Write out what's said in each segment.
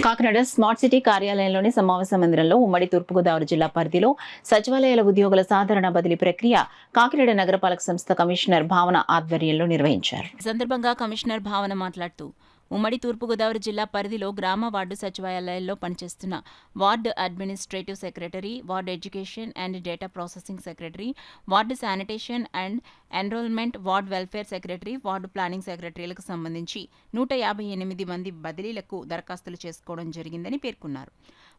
Kakinada smart city కార్యాలయంలోని సమావేశ మందిరంలో ఉమ్మడి తూర్పుగోదావరి జిల్లా పరిధిలో సచివాలయాల ఉద్యోగుల సాధారణ బదిలీ ప్రక్రియ కాకినాడ నగరపాలక సంస్థ కమిషనర్ భావన ఆధ్వర్యంలో నిర్వహించారు. ఈ సందర్భంగా కమిషనర్ భావన మాట్లాడుతూ ఉమ్మడి తూర్పుగోదావరి జిల్లా పరిధిలో గ్రామ వార్డు సచివాలయాల్లో పనిచేస్తున్న ward administrative secretary, ward education and data processing secretary, ward sanitation and enrolment, ward welfare secretary, ward planning సెక్రటరీలకు సంబంధించి 158 మంది బదిలీలకు దరఖాస్తులు చేసుకోవడం జరిగిందని పేర్కొన్నారు.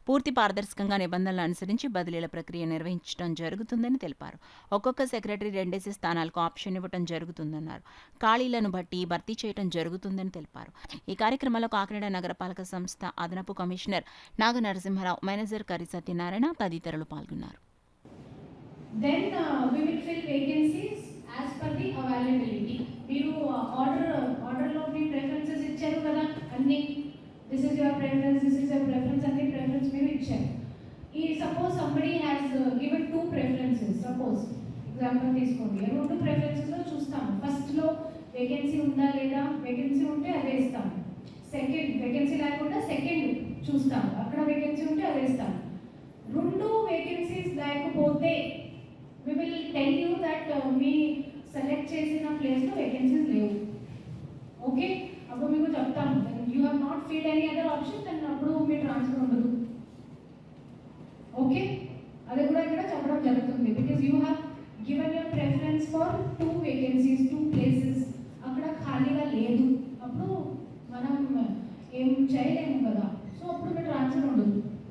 పూర్తి పారదర్శకంగా నిబంధనలు అనుసరించి బదిలీల ప్రక్రియ నిర్వహించడం జరుగుతుందని తెలిపారు. ఒక్కొక్క సెక్రటరీ 2 స్థానాలకు ఆప్షన్ ఇవ్వడం జరుగుతుందన్నారు. ఖాళీలను బట్టి భర్తీ చేయడం జరుగుతుందని తెలిపారు. ఈ కార్యక్రమంలో కాకినాడ నగరపాలక సంస్థ అదనపు కమిషనర్ నాగ నరసింహారావు, మేనేజర్ కరి సత్యనారాయణ తదితరులు పాల్గొన్నారు. Then we will fill vacancies as per the availability. మీరు ఆర్డర్లో మీ ప్రెఫరెన్సెస్ ఇచ్చారు కదా, అన్ని this is your preference, this is your preference, అన్ని ప్రెఫరెన్స్ మీరు ఇచ్చారు. ఈ suppose somebody has given 2 preferences, suppose example తీసుకోండి. 2 ప్రెఫరెన్సెస్లో చూస్తాము. ఫస్ట్లో వేకెన్సీ ఉందా లేదా, వేకెన్సీ ఉంటే అదే ఇస్తాము. సెకండ్ వేకెన్సీ లేకుండా సెకండ్ చూస్తాము, అక్కడ వేకెన్సీ ఉంటే అదే ఇస్తాము. 2 వేకెన్సీస్ లేకపోతే we will tell you that me select చేసిన ప్లేస్లో వేకెన్సీస్ లేవు. ఓకే, అప్పుడు మీకు చెప్తాము you have not field any other option, and అప్పుడు మీ ట్రాన్స్ఫర్ ఉండదు. ఓకే, అది కూడా ఇక్కడ చెప్పడం జరుగుతుంది. Because you have given your preference for 2 vacancies, 2 places, అక్కడ ఖాళీగా లేదు, అప్పుడు మనం ఏం చేయలేము కదా.